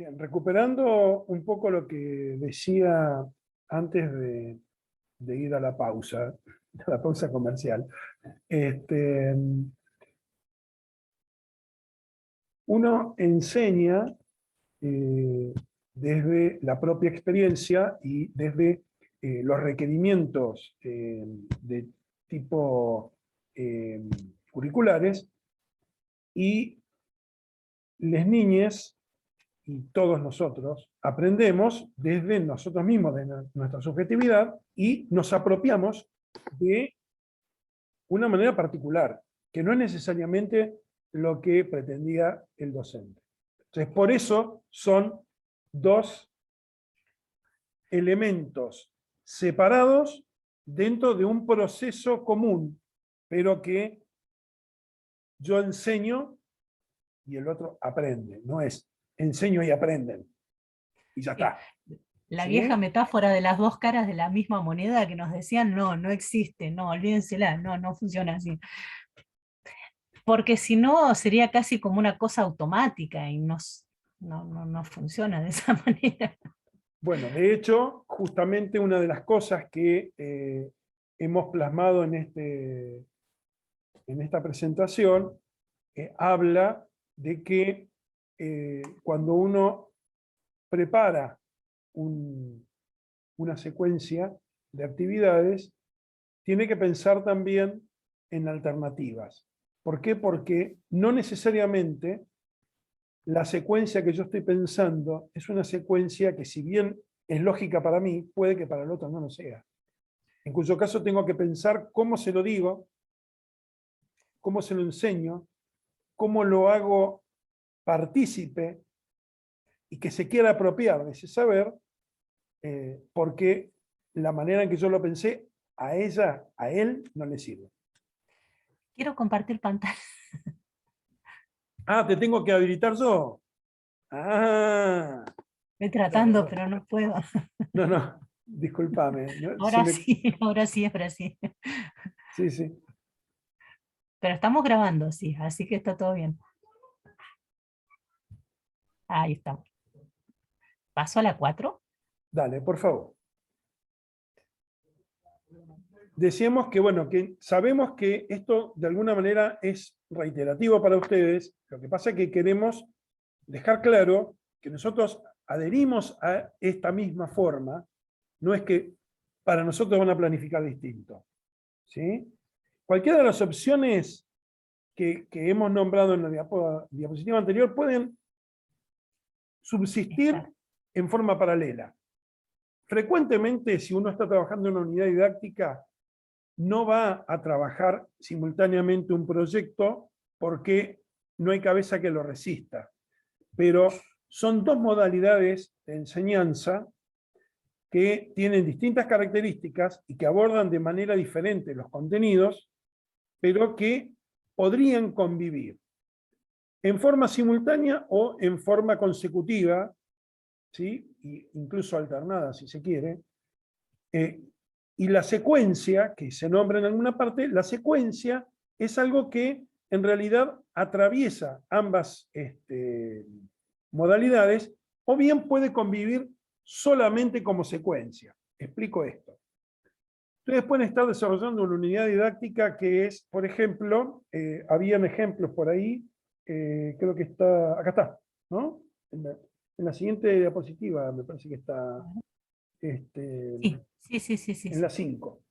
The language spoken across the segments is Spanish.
Bien, recuperando un poco lo que decía antes de ir a la pausa comercial. Este, Uno enseña desde la propia experiencia y desde los requerimientos de tipo curriculares, y las niñas y todos nosotros aprendemos desde nosotros mismos, de nuestra subjetividad, y nos apropiamos de una manera particular, que no es necesariamente lo que pretendía el docente. Entonces, por eso son dos elementos separados dentro de un proceso común, pero que yo enseño y el otro aprende. No es enseño y aprenden, y ya está. La ¿Sí? vieja metáfora de las dos caras de la misma moneda que nos decían, no, no existe, no, olvídensela, no, no funciona así. Porque si no, sería casi como una cosa automática y no funciona de esa manera. Bueno, de hecho, justamente una de las cosas que hemos plasmado en esta presentación habla de que cuando uno prepara una secuencia de actividades, tiene que pensar también en alternativas. ¿Por qué? Porque no necesariamente la secuencia que yo estoy pensando es una secuencia que, si bien es lógica para mí, puede que para el otro no lo sea. En cuyo caso tengo que pensar cómo se lo digo, cómo se lo enseño, cómo lo hago partícipe y que se quiera apropiar de ese saber, porque la manera en que yo lo pensé, a ella, a él, no le sirve. Quiero compartir pantalla. Ah, ¿te tengo que habilitar yo? Ah, Estoy claro, tratando, bueno. pero no puedo. No, discúlpame. Ahora sí, ahora sí, ahora sí. Sí, sí. Pero estamos grabando, sí, así que está todo bien. Ahí estamos. ¿Paso a la 4? Dale, por favor. Decíamos que, bueno, que sabemos que esto de alguna manera es reiterativo para ustedes. Lo que pasa es que queremos dejar claro que nosotros adherimos a esta misma forma. No es que para nosotros van a planificar distinto, ¿sí? Cualquiera de las opciones que hemos nombrado en la diapositiva anterior pueden subsistir en forma paralela. Frecuentemente, si uno está trabajando en una unidad didáctica, no va a trabajar simultáneamente un proyecto porque no hay cabeza que lo resista. Pero son dos modalidades de enseñanza que tienen distintas características y que abordan de manera diferente los contenidos, pero que podrían convivir en forma simultánea o en forma consecutiva, ¿sí? Incluso alternada, si se quiere. Y la secuencia, que se nombra en alguna parte, la secuencia es algo que en realidad atraviesa ambas modalidades, o bien puede convivir solamente como secuencia. Explico esto. Ustedes pueden estar desarrollando una unidad didáctica que es, por ejemplo, habían ejemplos por ahí, creo que está, acá está, ¿no? En la siguiente diapositiva me parece que está Sí. en la 5.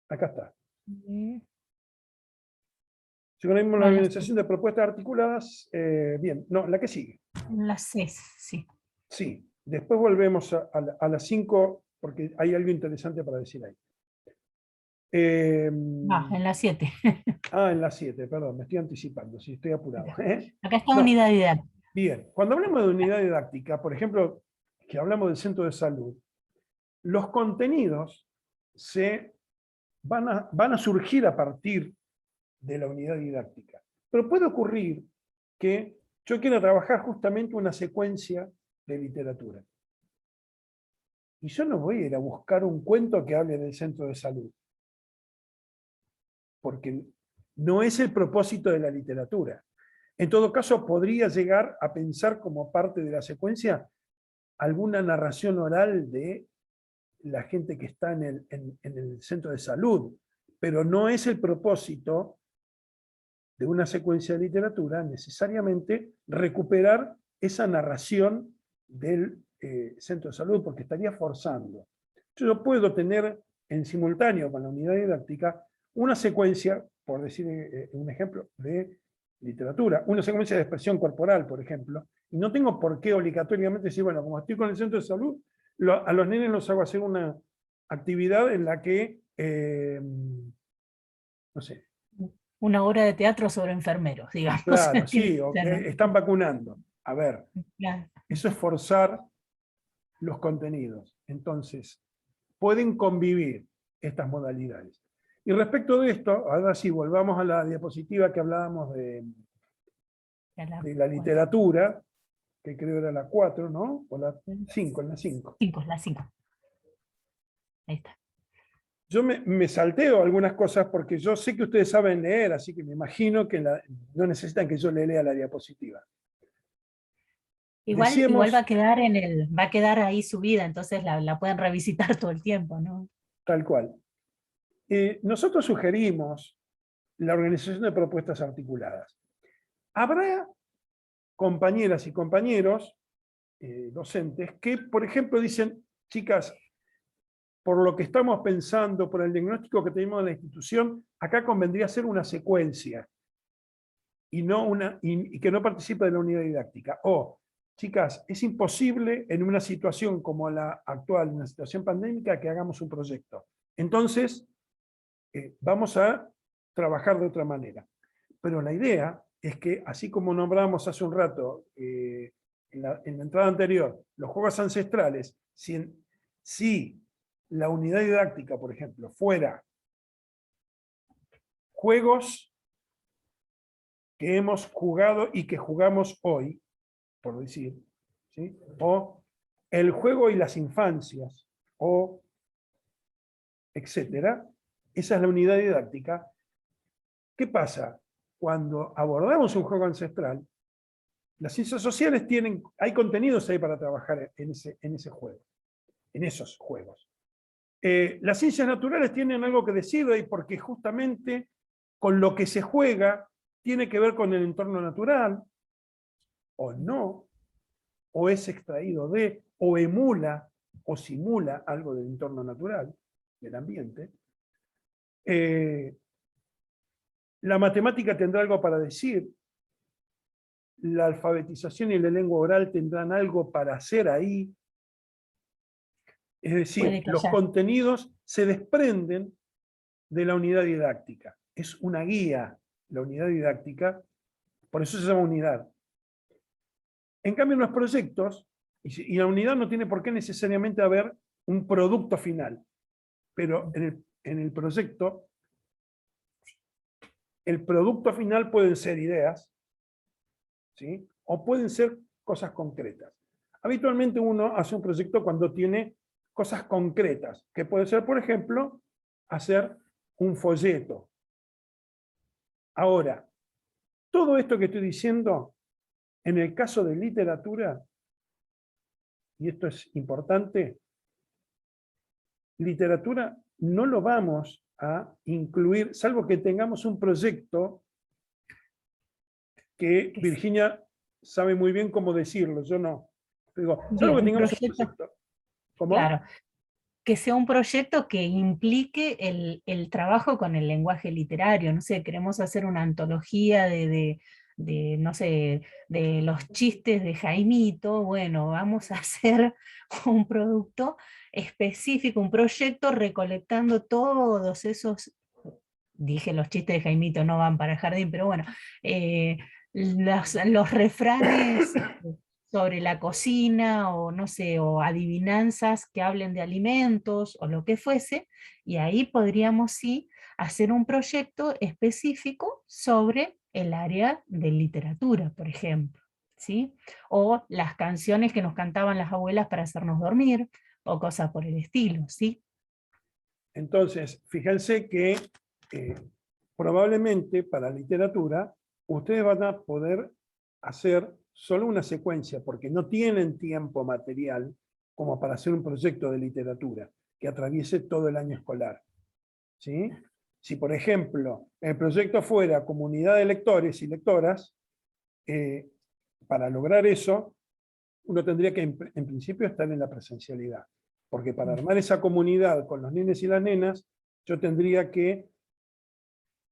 Acá está. Psicoanalismo, la No, organización de propuestas articuladas. Bien, no, la que sigue. las 6, sí. Sí, después volvemos a la 5 porque hay algo interesante para decir ahí. En la 7. En la 7, perdón, me estoy anticipando, sí, estoy apurado. Acá está No, unidad didáctica. bien, cuando hablamos de unidad didáctica, por ejemplo, que hablamos del centro de salud, los contenidos van a surgir a partir de la unidad didáctica. Pero puede ocurrir que yo quiera trabajar justamente una secuencia de literatura. Y yo no voy a ir a buscar un cuento que hable del centro de salud, porque no es el propósito de la literatura. En todo caso, podría llegar a pensar como parte de la secuencia alguna narración oral de la gente que está en el centro de salud, pero no es el propósito de una secuencia de literatura necesariamente recuperar esa narración del centro de salud, porque estaría forzando. Yo puedo tener en simultáneo con la unidad didáctica una secuencia, por decir un ejemplo, de literatura, una secuencia de expresión corporal, por ejemplo, y no tengo por qué obligatoriamente decir, bueno, como estoy con el centro de salud, a los nenes los hago hacer una actividad en la que, no sé. Una obra de teatro sobre enfermeros, digamos. Claro, Tiene sí, que o ser, que están vacunando. A ver, claro. eso es forzar los contenidos. Entonces, pueden convivir estas modalidades. Y respecto de esto, ahora sí, volvamos a la diapositiva que hablábamos de la literatura, que creo era la 4, ¿no? O la 5, en la 5. 5, la 5. Ahí está. Yo me salteo algunas cosas porque yo sé que ustedes saben leer, así que me imagino que no necesitan que yo le lea la diapositiva. Igual va a quedar va a quedar ahí subida, entonces la pueden revisitar todo el tiempo, ¿no? Tal cual. Nosotros sugerimos la organización de propuestas articuladas. Habrá compañeras y compañeros docentes que, por ejemplo, dicen, chicas, por lo que estamos pensando, por el diagnóstico que tenemos en la institución, acá convendría hacer una secuencia y que no participe de la unidad didáctica. O, chicas, es imposible en una situación como la actual, una situación pandémica, que hagamos un proyecto. Entonces, vamos a trabajar de otra manera. Pero la idea es que, así como nombramos hace un rato, en la entrada anterior, los juegos ancestrales, si la unidad didáctica, por ejemplo, fuera juegos que hemos jugado y que jugamos hoy, por decir, ¿sí? O el juego y las infancias, o etcétera, esa es la unidad didáctica. ¿Qué pasa? Cuando abordamos un juego ancestral, las ciencias sociales hay contenidos ahí para trabajar en ese juego, en esos juegos. Las ciencias naturales tienen algo que decir ahí porque justamente con lo que se juega tiene que ver con el entorno natural, o no, o es extraído de, o emula, o simula algo del entorno natural, del ambiente. La matemática tendrá algo para decir, la alfabetización y la lengua oral tendrán algo para hacer ahí. Es decir, los contenidos se desprenden de la unidad didáctica. Es una guía, la unidad didáctica, por eso se llama unidad. En cambio, en los proyectos, y la unidad no tiene por qué necesariamente haber un producto final, pero en el proyecto, el producto final pueden ser ideas, ¿sí? O pueden ser cosas concretas. Habitualmente uno hace un proyecto cuando tiene cosas concretas, que puede ser, por ejemplo, hacer un folleto. Ahora, todo esto que estoy diciendo, en el caso de literatura, y esto es importante, literatura no lo vamos a incluir, salvo que tengamos un proyecto que Virginia sabe muy bien cómo decirlo, yo no. Digo, salvo que tengamos un proyecto. ¿Cómo? Claro, que sea un proyecto que implique el trabajo con el lenguaje literario. No sé, queremos hacer una antología no sé, de los chistes de Jaimito. Bueno, vamos a hacer un producto específico, un proyecto recolectando todos esos, dije los chistes de Jaimito no van para el jardín, pero bueno, los refranes sobre la cocina, o no sé, o adivinanzas que hablen de alimentos, o lo que fuese, y ahí podríamos sí hacer un proyecto específico sobre el área de literatura, por ejemplo, ¿sí? O las canciones que nos cantaban las abuelas para hacernos dormir, o cosas por el estilo, ¿sí? Entonces, fíjense que probablemente para literatura ustedes van a poder hacer solo una secuencia, porque no tienen tiempo material como para hacer un proyecto de literatura que atraviese todo el año escolar. ¿Sí? Si, por ejemplo, el proyecto fuera comunidad de lectores y lectoras, para lograr eso, uno tendría que, en principio, estar en la presencialidad. Porque para armar esa comunidad con los nenes y las nenas, yo tendría que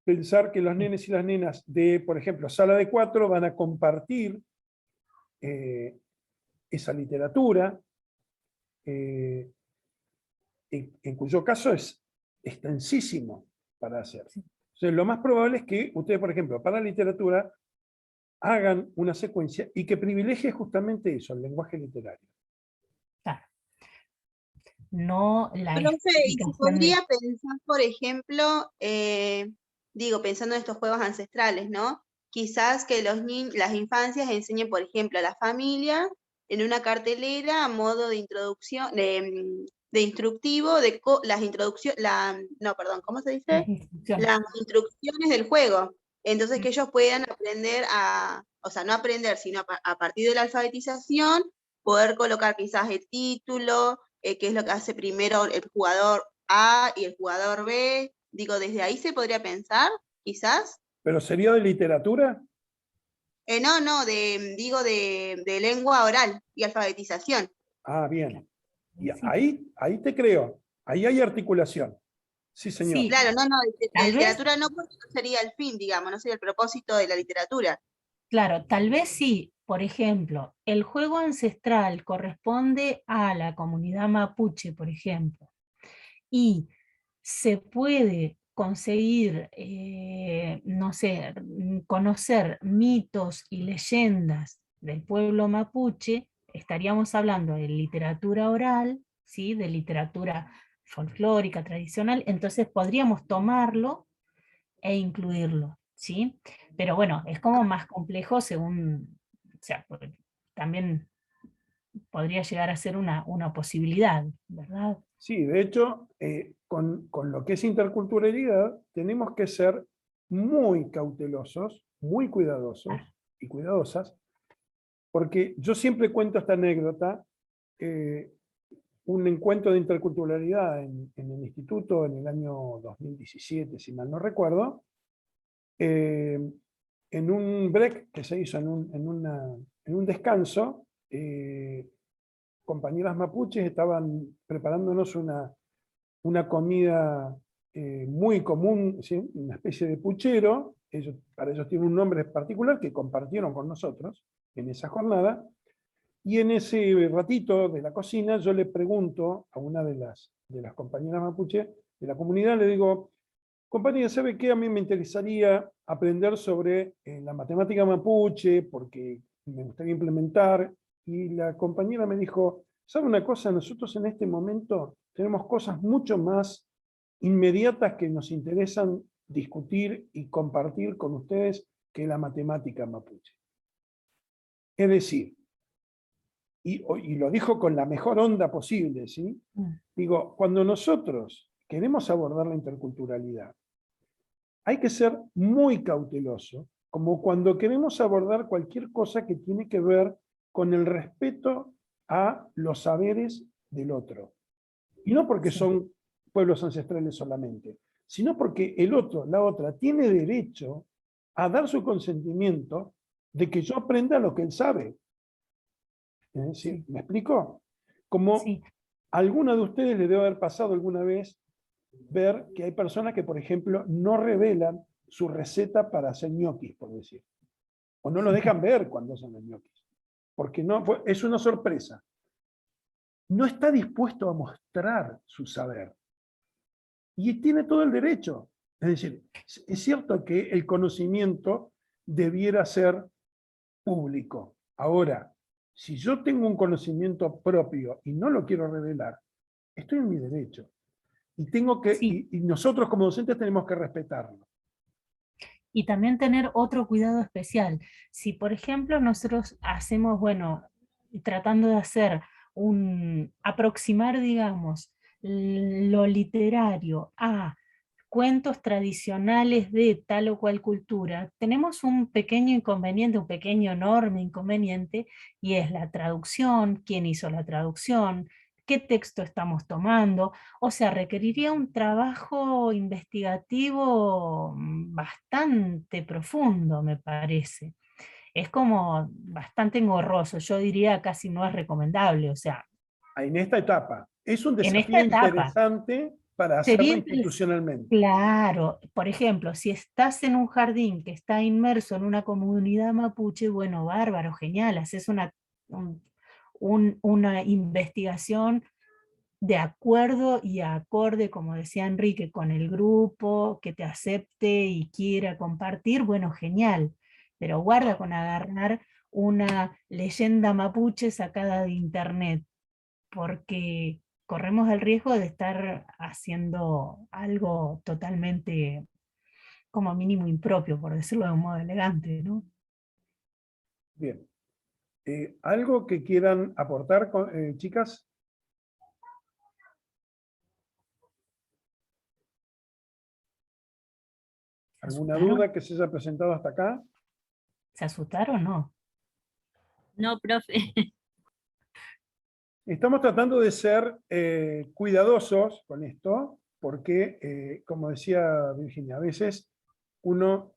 pensar que los nenes y las nenas de, por ejemplo, sala de 4 van a compartir esa literatura, en cuyo caso es extensísimo para hacer. Entonces, lo más probable es que ustedes, por ejemplo, para la literatura, hagan una secuencia y que privilegie justamente eso, el lenguaje literario. Claro. No la Profe, y se explicación podría pensar, por ejemplo, digo, pensando en estos juegos ancestrales, ¿no? Quizás que las infancias enseñen, por ejemplo, a la familia en una cartelera a modo de introducción, de instructivo, de las introducciones, no, perdón, ¿cómo se dice? Las instrucciones del juego. Entonces que ellos puedan aprender o sea, no aprender, sino a partir de la alfabetización, poder colocar quizás el título, qué es lo que hace primero el jugador A y el jugador B. Digo, desde ahí se podría pensar, quizás. ¿Pero sería de literatura? No, digo de lengua oral y alfabetización. Ah, bien. Y ahí te creo. Ahí hay articulación. Sí, señor. Sí, Claro, no, de tal vez, literatura no, porque no sería el fin, digamos, no sería el propósito de la literatura. claro, tal vez sí. Por ejemplo, el juego ancestral corresponde a la comunidad mapuche, por ejemplo, y se puede conseguir, no sé, conocer mitos y leyendas del pueblo mapuche, estaríamos hablando de literatura oral, ¿sí? De literatura folclórica, tradicional, entonces podríamos tomarlo e incluirlo, ¿sí? Pero bueno, es como más complejo según, o sea, también podría llegar a ser una posibilidad, ¿verdad? Sí, de hecho, con lo que es interculturalidad, tenemos que ser muy cautelosos, muy cuidadosos Claro. y cuidadosas, porque yo siempre cuento esta anécdota, un encuentro de interculturalidad en el instituto en el año 2017, si mal no recuerdo, en un break que se hizo en un descanso, compañeras mapuches estaban preparándonos una comida muy común, ¿sí? Una especie de puchero, para ellos tiene un nombre particular que compartieron con nosotros en esa jornada, y en ese ratito de la cocina yo le pregunto a una de las compañeras mapuche de la comunidad, le digo, compañera, ¿sabe qué? A mí me interesaría aprender sobre la matemática mapuche, porque me gustaría implementar, y la compañera me dijo, ¿sabe una cosa? Nosotros en este momento tenemos cosas mucho más inmediatas que nos interesan discutir y compartir con ustedes que la matemática mapuche. Es decir, y lo dijo con la mejor onda posible, ¿sí? Digo, cuando nosotros queremos abordar la interculturalidad, hay que ser muy cauteloso, como cuando queremos abordar cualquier cosa que tiene que ver con el respeto a los saberes del otro. Y no porque son pueblos ancestrales solamente, sino porque el otro, la otra, tiene derecho a dar su consentimiento de que yo aprenda lo que él sabe. ¿Sí? ¿Me explico? Como a alguna de ustedes le debe haber pasado alguna vez ver que hay personas que, por ejemplo, no revelan su receta para hacer ñoquis, por decir. O no lo dejan ver cuando hacen los ñoquis. Porque no, es una sorpresa. No está dispuesto a mostrar su saber. Y tiene todo el derecho. Es decir, es cierto que el conocimiento debiera ser público. Ahora, si yo tengo un conocimiento propio y no lo quiero revelar, estoy en mi derecho. Y, y nosotros como docentes tenemos que respetarlo. Y también tener otro cuidado especial. Si, por ejemplo, nosotros hacemos, bueno, tratando de hacer aproximar, digamos, lo literario a cuentos tradicionales de tal o cual cultura, tenemos un pequeño inconveniente, un pequeño enorme inconveniente, y es la traducción, quién hizo la traducción, qué texto estamos tomando. O sea, requeriría un trabajo investigativo bastante profundo, me parece. Es como bastante engorroso, yo diría casi no es recomendable, o sea, En esta etapa. Es un en esta desafío etapa interesante para sería hacerlo interesante. institucionalmente. Claro, por ejemplo, si estás en un jardín que está inmerso en una comunidad mapuche, bueno, bárbaro, genial, haces un- una investigación de acuerdo y acorde, como decía Enrique, con el grupo, que te acepte y quiera compartir, bueno, genial, pero guarda con agarrar una leyenda mapuche sacada de internet, porque corremos el riesgo de estar haciendo algo totalmente, como mínimo, impropio, por decirlo de un modo elegante, ¿no? Bien. ¿Algo que quieran aportar, chicas? ¿Se ¿Alguna asustaron? duda que se haya presentado hasta acá? ¿Se asustaron o no? No, profe. Estamos tratando de ser cuidadosos con esto, porque, como decía Virginia, a veces uno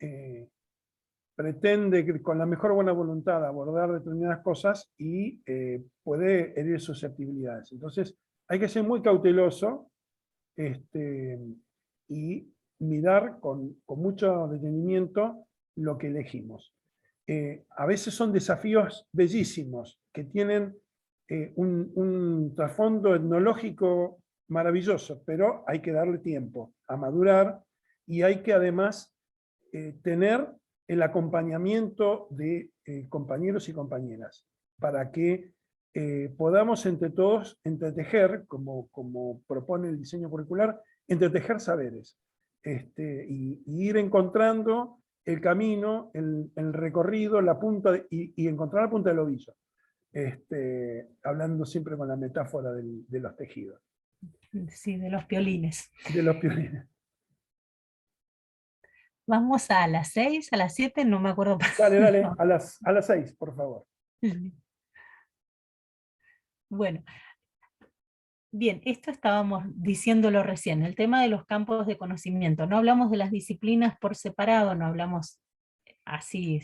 pretende que con la mejor buena voluntad abordar determinadas cosas y puede herir susceptibilidades. Entonces, hay que ser muy cauteloso y mirar con mucho detenimiento lo que elegimos. A veces son desafíos bellísimos que tienen un trasfondo etnológico maravilloso, pero hay que darle tiempo a madurar y hay que además tener el acompañamiento de compañeros y compañeras para que podamos entre todos entretejer, como propone el diseño curricular, entretejer saberes y ir encontrando el camino, el recorrido, la punta y encontrar la punta del ovillo, hablando siempre con la metáfora de los tejidos, Sí, de los piolines. de los piolines. Vamos a las 6, a las 7, no me acuerdo. Dale, No. a las 6, por favor. Bueno, bien, esto estábamos diciéndolo recién, el tema de los campos de conocimiento. No hablamos de las disciplinas por separado, no hablamos así,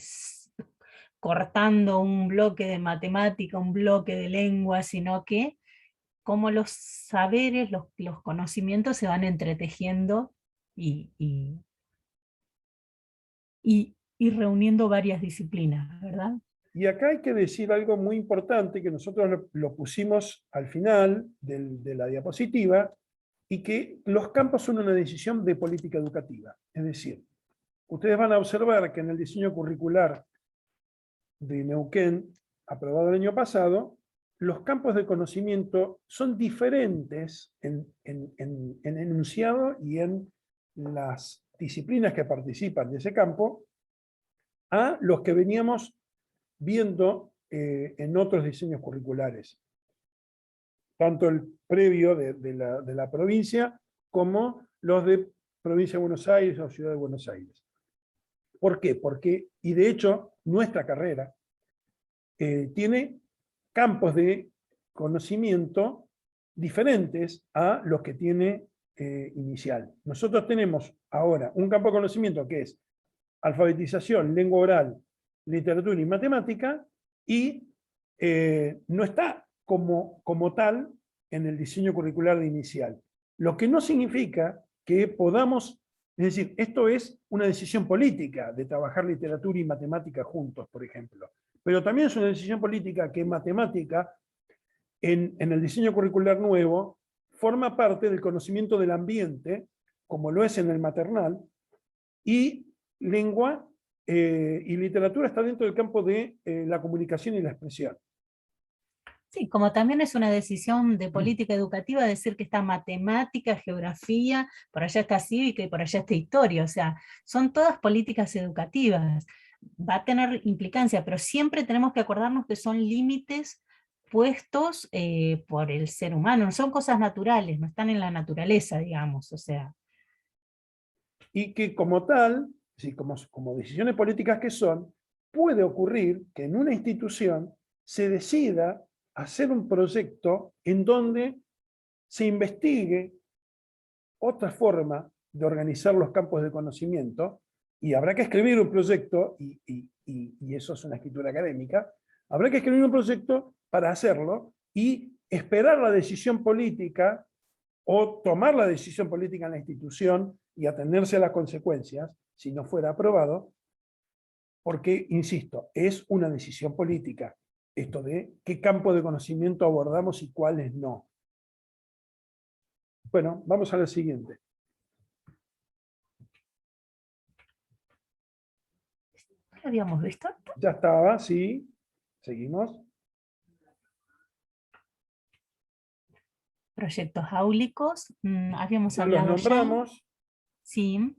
cortando un bloque de matemática, un bloque de lengua, sino que cómo los saberes, los conocimientos se van entretejiendo y reuniendo varias disciplinas, ¿verdad? Y acá hay que decir algo muy importante que nosotros lo pusimos al final de la diapositiva, y que los campos son una decisión de política educativa. Es decir, ustedes van a observar que en el diseño curricular de Neuquén, aprobado el año pasado, los campos de conocimiento son diferentes en enunciado y en las disciplinas que participan de ese campo a los que veníamos viendo en otros diseños curriculares, tanto el previo de la provincia como los de provincia de Buenos Aires o ciudad de Buenos Aires. ¿Por qué? Porque, y de hecho, nuestra carrera tiene campos de conocimiento diferentes a los que tiene inicial. Nosotros tenemos ahora un campo de conocimiento que es alfabetización, lengua oral, literatura y matemática, y no está como tal en el diseño curricular de inicial. Lo que no significa que podamos, es decir, esto es una decisión política de trabajar literatura y matemática juntos, por ejemplo. Pero también es una decisión política que matemática, en el diseño curricular nuevo, forma parte del conocimiento del ambiente, como lo es en el maternal, y lengua y literatura está dentro del campo de la comunicación y la expresión. Sí, como también es una decisión de política educativa decir que está matemática, geografía, por allá está cívica y por allá está historia, o sea, son todas políticas educativas. Va a tener implicancia, pero siempre tenemos que acordarnos que son límites puestos por el ser humano, no son cosas naturales, no están en la naturaleza, digamos, o sea, y que como tal, sí, como decisiones políticas que son, puede ocurrir que en una institución se decida hacer un proyecto en donde se investigue otra forma de organizar los campos de conocimiento, y habrá que escribir un proyecto, y eso es una escritura académica, habrá que escribir un proyecto para hacerlo y esperar la decisión política o tomar la decisión política en la institución y atenerse a las consecuencias si no fuera aprobado, porque, insisto, es una decisión política esto de qué campo de conocimiento abordamos y cuáles no. Bueno, vamos a la siguiente. ¿Lo habíamos visto? Ya estaba, sí. Seguimos. Proyectos áulicos, habíamos Ya los hablado ya. nombramos. Sí.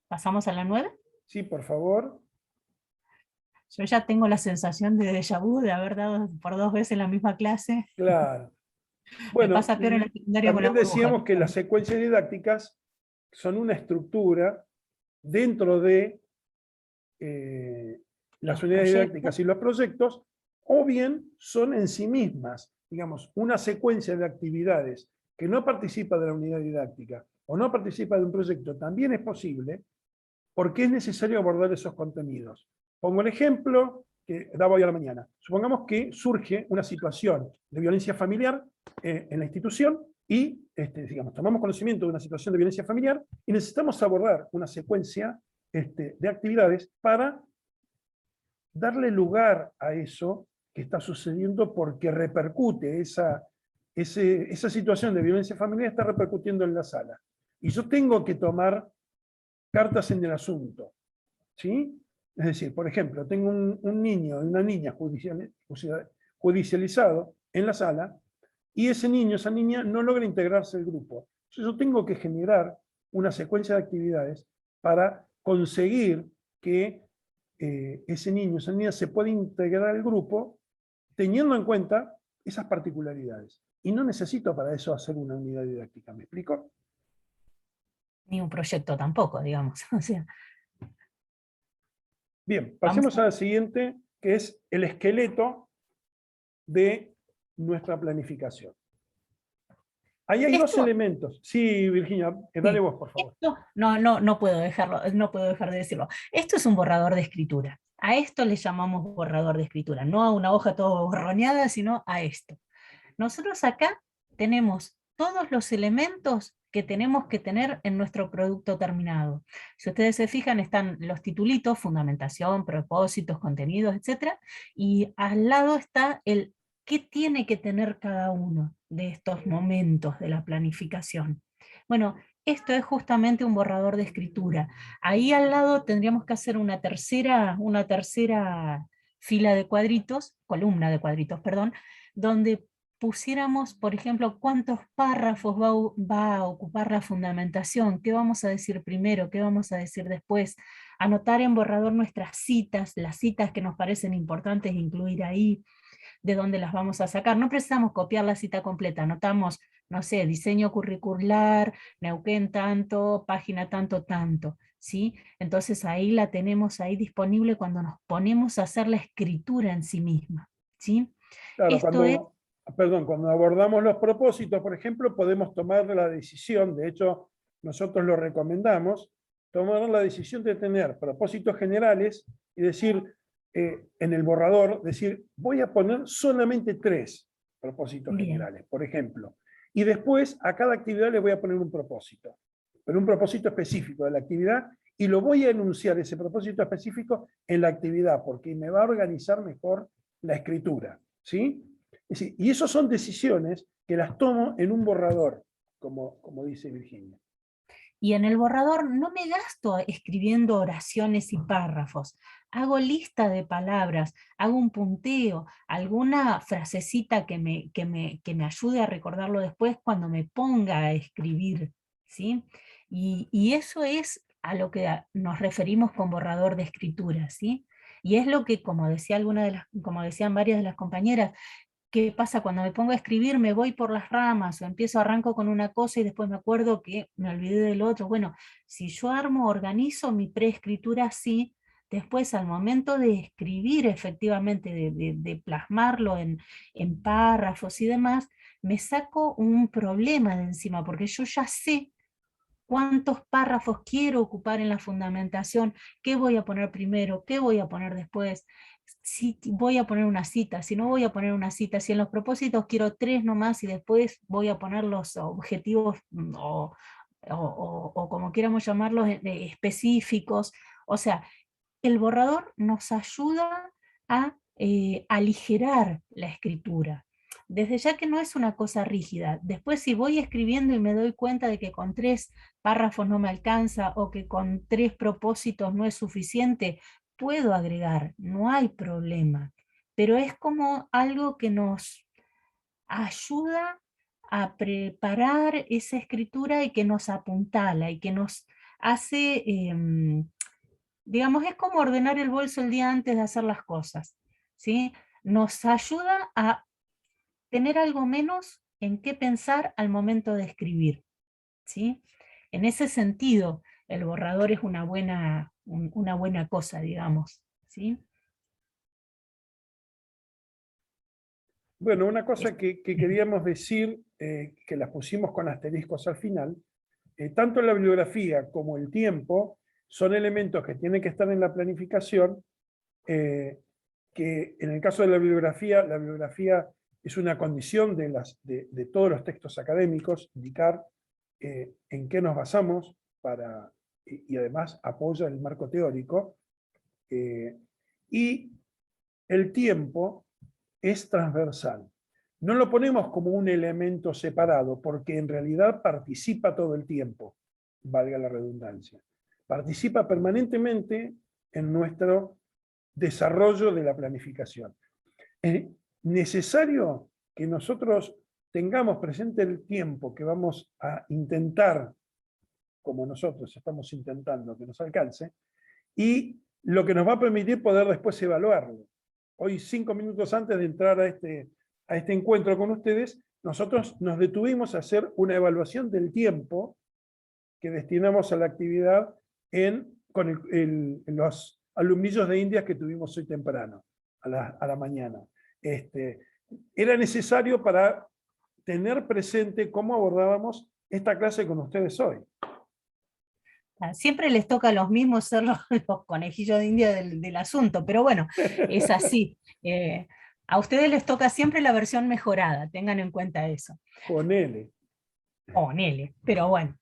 ¿Pasamos a la 9? Sí, por favor. Yo ya tengo la sensación de déjà vu, de haber dado por 2 veces la misma clase. Claro. Me Bueno, pasa peor en la secundaria con la también burbuja. decíamos que las secuencias didácticas son una estructura dentro de las Los unidades proyectos. didácticas y los proyectos, o bien son en sí mismas, digamos, una secuencia de actividades que no participa de la unidad didáctica o no participa de un proyecto, también es posible, porque es necesario abordar esos contenidos. Pongo el ejemplo que daba hoy a la mañana. Supongamos que surge una situación de violencia familiar en la institución y, digamos, tomamos conocimiento de una situación de violencia familiar y necesitamos abordar una secuencia de actividades para darle lugar a eso que está sucediendo, porque repercute, esa situación de violencia familiar está repercutiendo en la sala. Y yo tengo que tomar cartas en el asunto, ¿sí? Es decir, por ejemplo, tengo un niño y una niña judicializado en la sala, y ese niño, esa niña no logra integrarse al grupo. Entonces yo tengo que generar una secuencia de actividades para conseguir que ese niño, esa niña se pueda integrar al grupo teniendo en cuenta esas particularidades. Y no necesito para eso hacer una unidad didáctica, ¿me explico? Ni un proyecto tampoco, digamos. O sea, Bien, vamos pasemos a la siguiente, que es el esqueleto de nuestra planificación. Ahí hay dos Esto- elementos. Sí, Virginia, dale vos, por favor. Esto, no puedo dejarlo, no puedo dejar de decirlo. Esto es un borrador de escritura. A esto le llamamos borrador de escritura, no a una hoja toda borroneada, sino a esto. Nosotros acá tenemos todos los elementos que tenemos que tener en nuestro producto terminado. Si ustedes se fijan, están los titulitos, fundamentación, propósitos, contenidos, etc. Y al lado está el qué tiene que tener cada uno de estos momentos de la planificación. Bueno, esto es justamente un borrador de escritura. Ahí al lado tendríamos que hacer una tercera fila de cuadritos, columna de cuadritos, perdón, donde pusiéramos, por ejemplo, cuántos párrafos va a ocupar la fundamentación, qué vamos a decir primero, qué vamos a decir después, anotar en borrador nuestras citas, las citas que nos parecen importantes incluir ahí, de dónde las vamos a sacar. No precisamos copiar la cita completa, anotamos, no sé, diseño curricular, Neuquén tanto, página tanto, tanto, ¿sí? Entonces ahí la tenemos ahí disponible cuando nos ponemos a hacer la escritura en sí misma, ¿sí? Claro, Esto es... cuando abordamos los propósitos, por ejemplo, podemos tomar la decisión, de hecho, nosotros lo recomendamos, tomar la decisión de tener propósitos generales y decir, en el borrador, decir, voy a poner solamente 3 propósitos Bien. generales, por ejemplo. Y después a cada actividad le voy a poner un propósito, pero un propósito específico de la actividad, y lo voy a enunciar, ese propósito específico, en la actividad, porque me va a organizar mejor la escritura, ¿sí? Es decir, y esas son decisiones que las tomo en un borrador, como dice Virginia. Y en el borrador no me gasto escribiendo oraciones y párrafos. Hago lista de palabras, hago un punteo, alguna frasecita que me ayude a recordarlo después cuando me ponga a escribir, ¿sí? Y eso es a lo que nos referimos con borrador de escritura, ¿sí? Y es lo que, como decían varias de las compañeras, ¿qué pasa? Cuando me pongo a escribir me voy por las ramas, o arranco con una cosa y después me acuerdo que me olvidé del otro. Bueno, si yo organizo mi preescritura así, después al momento de escribir efectivamente, de plasmarlo en párrafos y demás, me saco un problema de encima, porque yo ya sé cuántos párrafos quiero ocupar en la fundamentación, qué voy a poner primero, qué voy a poner después, si voy a poner una cita, si no voy a poner una cita, si en los propósitos quiero 3 nomás y después voy a poner los objetivos o como quieramos llamarlos, específicos. O sea, el borrador nos ayuda a aligerar la escritura. Desde ya que no es una cosa rígida. Después si voy escribiendo y me doy cuenta de que con 3 párrafos no me alcanza o que con 3 propósitos no es suficiente, puedo agregar, no hay problema. Pero es como algo que nos ayuda a preparar esa escritura y que nos apuntala y que nos hace, digamos, es como ordenar el bolso el día antes de hacer las cosas, ¿sí? Nos ayuda a tener algo menos en qué pensar al momento de escribir, ¿sí? En ese sentido, el borrador es una buena cosa, digamos, ¿sí? Bueno, una cosa que queríamos decir, que las pusimos con asteriscos al final, tanto la bibliografía como el tiempo son elementos que tienen que estar en la planificación, que en el caso de la bibliografía es una condición de todos los textos académicos, indicar en qué nos basamos y además apoya el marco teórico. Y el tiempo es transversal. No lo ponemos como un elemento separado, porque en realidad participa todo el tiempo, valga la redundancia. Participa permanentemente en nuestro desarrollo de la planificación. Es necesario que nosotros tengamos presente el tiempo que vamos a intentar, como nosotros estamos intentando que nos alcance, y lo que nos va a permitir poder después evaluarlo. Hoy, 5 minutos antes de entrar a este encuentro con ustedes, nosotros nos detuvimos a hacer una evaluación del tiempo que destinamos a la actividad con los alumnillos de Indias que tuvimos hoy temprano, a la mañana. Era necesario para tener presente cómo abordábamos esta clase con ustedes hoy. Siempre les toca a los mismos ser los conejillos de India del asunto, pero bueno, es así. A ustedes les toca siempre la versión mejorada, tengan en cuenta eso. Ponele. Ponele, pero bueno.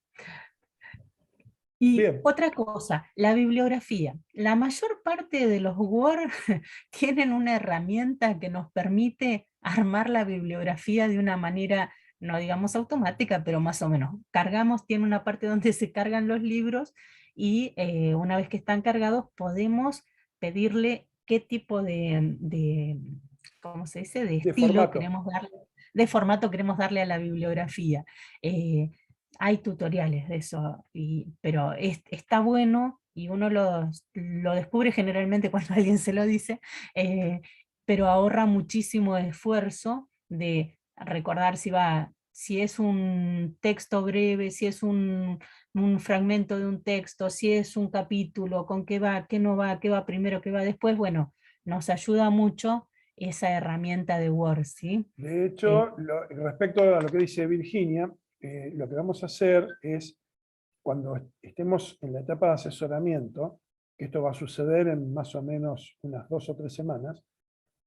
Y Bien. otra cosa, la bibliografía. La mayor parte de los Word tienen una herramienta que nos permite armar la bibliografía de una manera, no digamos automática, pero más o menos. Tiene una parte donde se cargan los libros y una vez que están cargados podemos pedirle qué tipo ¿cómo se dice? De estilo queremos darle, de formato queremos darle a la bibliografía. Hay tutoriales de eso, pero está bueno y uno lo descubre generalmente cuando alguien se lo dice, pero ahorra muchísimo esfuerzo de recordar si es un texto breve, si es un fragmento de un texto, si es un capítulo, con qué va, qué no va, qué va primero, qué va después. Bueno, nos ayuda mucho esa herramienta de Word, ¿sí? De hecho, respecto a lo que dice Virginia, lo que vamos a hacer es, cuando estemos en la etapa de asesoramiento, que esto va a suceder en más o menos unas 2 o 3 semanas,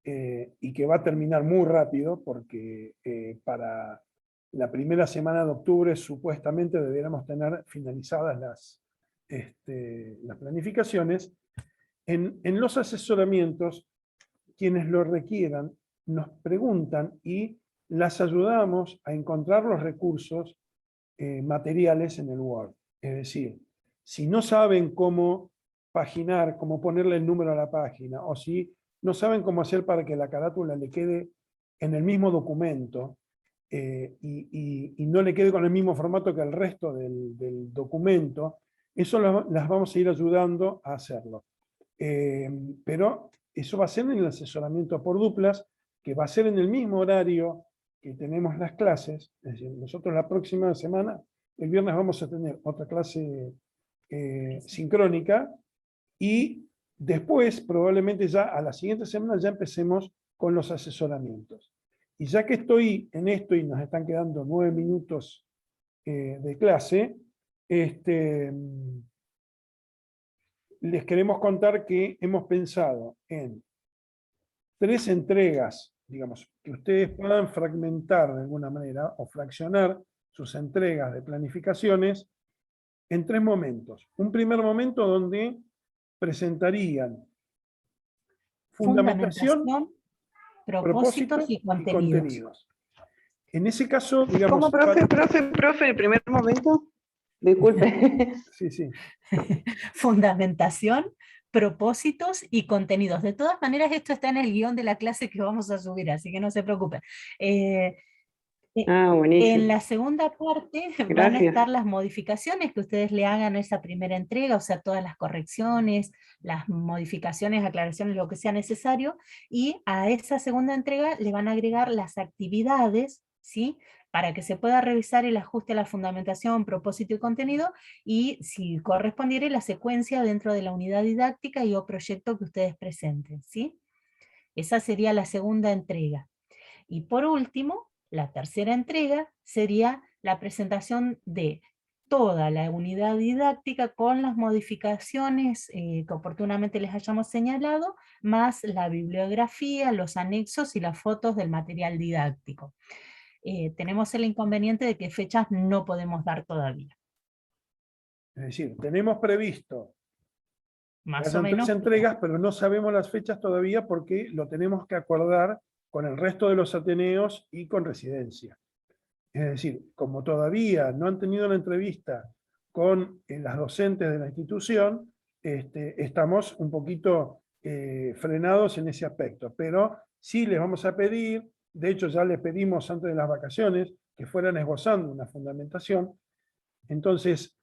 y que va a terminar muy rápido, porque para la primera semana de octubre supuestamente debiéramos tener finalizadas las planificaciones. En los asesoramientos, quienes lo requieran nos preguntan y las ayudamos a encontrar los recursos materiales en el Word. Es decir, si no saben cómo paginar, cómo ponerle el número a la página, o si no saben cómo hacer para que la carátula le quede en el mismo documento y no le quede con el mismo formato que el resto del documento, eso las vamos a ir ayudando a hacerlo. Pero eso va a ser en el asesoramiento por duplas, que va a ser en el mismo horario que tenemos las clases. Es decir, nosotros la próxima semana, el viernes vamos a tener otra clase sincrónica, y después, probablemente ya a la siguiente semana, ya empecemos con los asesoramientos. Y ya que estoy en esto y nos están quedando 9 minutos de clase, les queremos contar que hemos pensado en 3 entregas, digamos, que ustedes puedan fragmentar de alguna manera o fraccionar sus entregas de planificaciones en 3 momentos. Un primer momento donde presentarían fundamentación, propósitos propósitos y y contenidos. contenidos. En ese caso, digamos... ¿Cómo, profe, el primer momento? Disculpe. Sí, sí. Fundamentación, propósitos y contenidos. De todas maneras, esto está en el guión de la clase que vamos a subir, así que no se preocupen. Buenísimo. En la segunda parte van a Gracias. estar las modificaciones que ustedes le hagan a esa primera entrega, o sea, todas las correcciones, las modificaciones, aclaraciones, lo que sea necesario, y a esa segunda entrega le van a agregar las actividades, ¿sí?, para que se pueda revisar el ajuste a la fundamentación, propósito y contenido, y si correspondiere la secuencia dentro de la unidad didáctica y o proyecto que ustedes presenten, ¿sí? Esa sería la segunda entrega. Y por último, la tercera entrega sería la presentación de toda la unidad didáctica con las modificaciones que oportunamente les hayamos señalado, más la bibliografía, los anexos y las fotos del material didáctico. Tenemos el inconveniente de que fechas no podemos dar todavía. Es decir, tenemos previsto que Más o hayan 3 menos. entregas, pero no sabemos las fechas todavía porque lo tenemos que acordar con el resto de los ateneos y con Residencia. Es decir, como todavía no han tenido la entrevista con las docentes de la institución, estamos un poquito frenados en ese aspecto, pero sí les vamos a pedir, de hecho ya les pedimos antes de las vacaciones, que fueran esbozando una fundamentación, entonces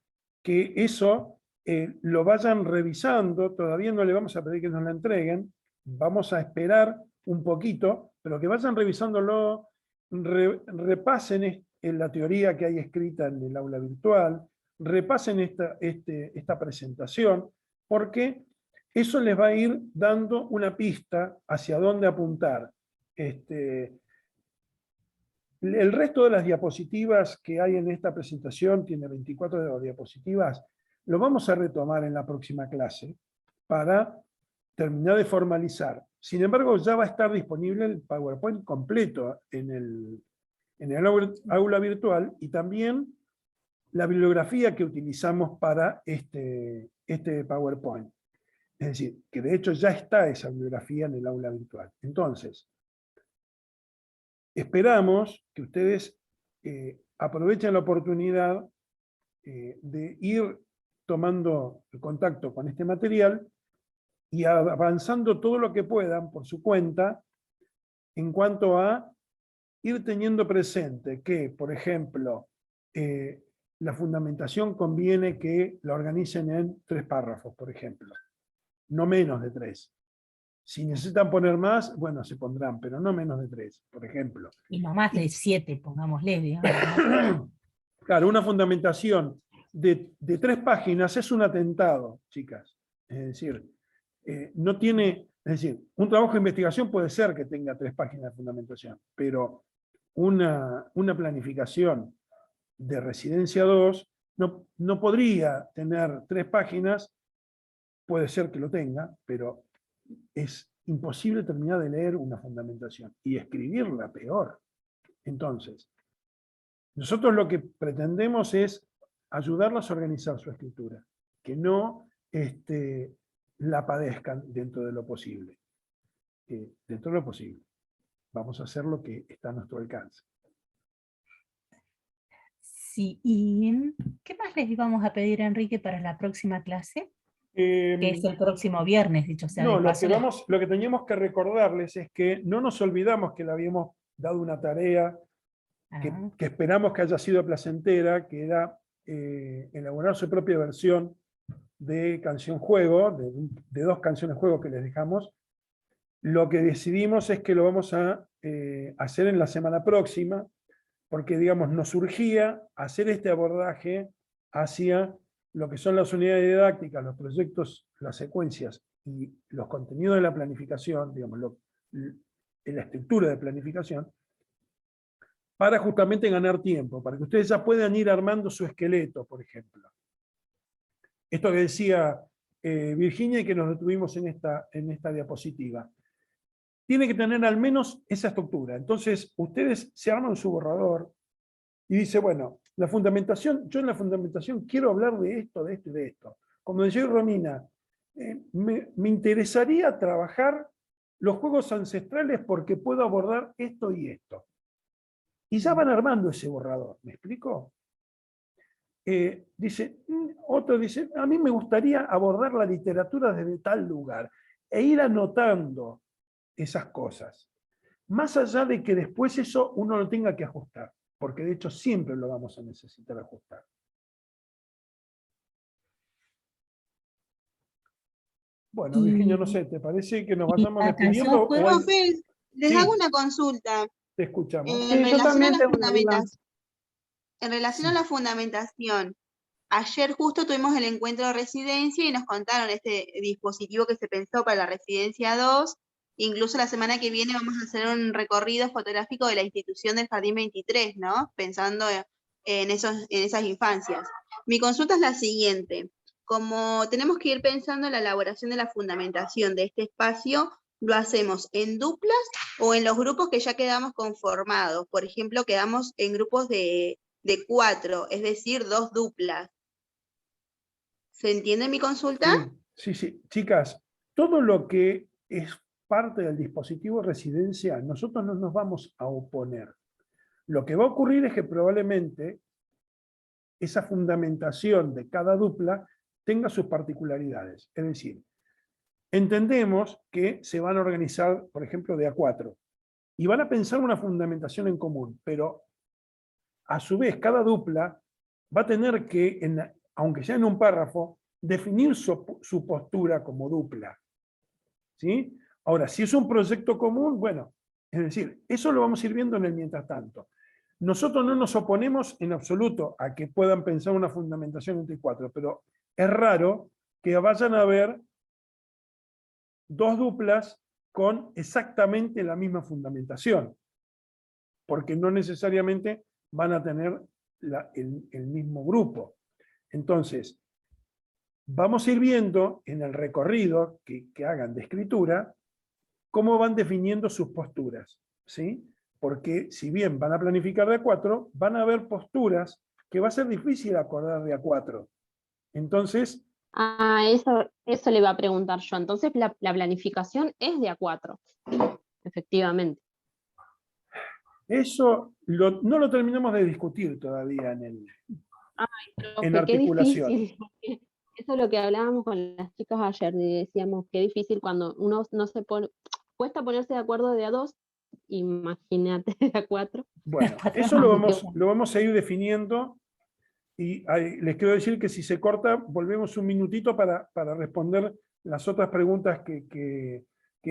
que eso lo vayan revisando, todavía no le vamos a pedir que nos la entreguen, vamos a esperar un poquito, pero que vayan revisándolo, repasen la teoría que hay escrita en el aula virtual, repasen esta presentación, porque eso les va a ir dando una pista hacia dónde apuntar. El resto de las diapositivas que hay en esta presentación, tiene 24 diapositivas, lo vamos a retomar en la próxima clase para terminar de formalizar. Sin embargo, ya va a estar disponible el PowerPoint completo en el aula virtual, y también la bibliografía que utilizamos para este PowerPoint. Es decir, que de hecho ya está esa bibliografía en el aula virtual. Entonces, esperamos que ustedes aprovechen la oportunidad de ir tomando el contacto con este material y avanzando todo lo que puedan por su cuenta en cuanto a ir teniendo presente que, por ejemplo, la fundamentación conviene que la organicen en 3 párrafos, por ejemplo, no menos de 3. Si necesitan poner más, bueno, se pondrán, pero no menos de 3, por ejemplo. Y no más de 7, pongámosle, digamos. Claro, una fundamentación de 3 páginas es un atentado, chicas. Es decir, no tiene, es decir, un trabajo de investigación puede ser que tenga 3 páginas de fundamentación, pero una planificación de Residencia 2 no podría tener 3 páginas, puede ser que lo tenga, pero es imposible terminar de leer una fundamentación y escribirla peor. Entonces, nosotros lo que pretendemos es ayudarlas a organizar su escritura, que no la padezcan dentro de lo posible. Dentro de lo posible. Vamos a hacer lo que está a nuestro alcance. Sí, ¿y qué más les íbamos a pedir, Enrique, para la próxima clase? Que es el próximo viernes, dicho sea de paso. Lo que teníamos que recordarles es que no nos olvidamos que le habíamos dado una tarea que esperamos que haya sido placentera, que era elaborar su propia versión de canción juego, de 2 canciones juego que les dejamos, Lo que decidimos es que lo vamos a hacer en la semana próxima, porque, digamos, nos surgía hacer este abordaje hacia lo que son las unidades didácticas, los proyectos, las secuencias y los contenidos de la planificación, digamos, la estructura de planificación, para justamente ganar tiempo, para que ustedes ya puedan ir armando su esqueleto, por ejemplo. Esto que decía Virginia y que nos detuvimos en esta diapositiva. Tiene que tener al menos esa estructura. Entonces, ustedes se arman su borrador y dice, bueno, la fundamentación, yo en la fundamentación quiero hablar de esto, de esto y de esto. Como decía Romina, me interesaría trabajar los juegos ancestrales porque puedo abordar esto y esto. Y ya van armando ese borrador, ¿me explico? Otro dice, a mí me gustaría abordar la literatura desde tal lugar e ir anotando esas cosas. Más allá de que después eso uno lo tenga que ajustar, porque de hecho siempre lo vamos a necesitar ajustar. Bueno, Virginia, no sé, ¿te parece que nos vayamos la despidiendo? canción ¿O hay- Profe, les Sí. hago una consulta. Te escuchamos. En Sí, yo relación a también la tengo una duda. fundamentación, en relación a Sí. la fundamentación, ayer justo tuvimos el encuentro de residencia y nos contaron este dispositivo que se pensó para la residencia 2. Incluso la semana que viene vamos a hacer un recorrido fotográfico de la institución del Jardín 23, ¿no? Pensando en esas infancias. Mi consulta es la siguiente. Como tenemos que ir pensando en la elaboración de la fundamentación de este espacio, ¿lo hacemos en duplas o en los grupos que ya quedamos conformados? Por ejemplo, quedamos en grupos de 4, es decir, 2 duplas. ¿Se entiende mi consulta? Sí. Chicas, todo lo que es parte del dispositivo residencia, nosotros no nos vamos a oponer. Lo que va a ocurrir es que probablemente esa fundamentación de cada dupla tenga sus particularidades. Es decir, entendemos que se van a organizar, por ejemplo, de a 4 y van a pensar una fundamentación en común, pero a su vez cada dupla va a tener que, aunque sea en un párrafo, definir su postura como dupla. ¿Sí? Ahora, si es un proyecto común, bueno, es decir, eso lo vamos a ir viendo en el mientras tanto. Nosotros no nos oponemos en absoluto a que puedan pensar una fundamentación entre 4, pero es raro que vayan a haber 2 duplas con exactamente la misma fundamentación, porque no necesariamente van a tener el mismo grupo. Entonces, vamos a ir viendo en el recorrido que hagan de escritura cómo van definiendo sus posturas, ¿sí? Porque si bien van a planificar de a 4, van a haber posturas que va a ser difícil acordar de a 4. Entonces, Eso le iba a preguntar yo. Entonces la planificación es de a 4, efectivamente. eso no lo terminamos de discutir todavía en Profe, qué articulación. difícil. Porque eso es lo que hablábamos con las chicas ayer, y decíamos qué difícil cuando uno no se pone, cuesta ponerse de acuerdo de a 2, imagínate de a 4. Bueno, Cuatro eso más. lo vamos a ir definiendo y les quiero decir que si se corta, volvemos un minutito para responder las otras preguntas que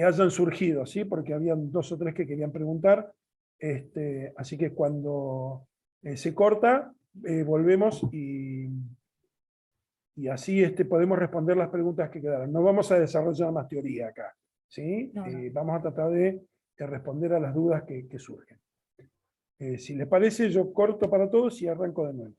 hayan surgido, ¿sí? Porque habían 2 o 3 que querían preguntar. Así que cuando se corta, volvemos y así podemos responder las preguntas que quedaron. No vamos a desarrollar más teoría acá, ¿sí? No. Vamos a tratar de responder a las dudas que surgen. Si les parece, yo corto para todos y arranco de nuevo.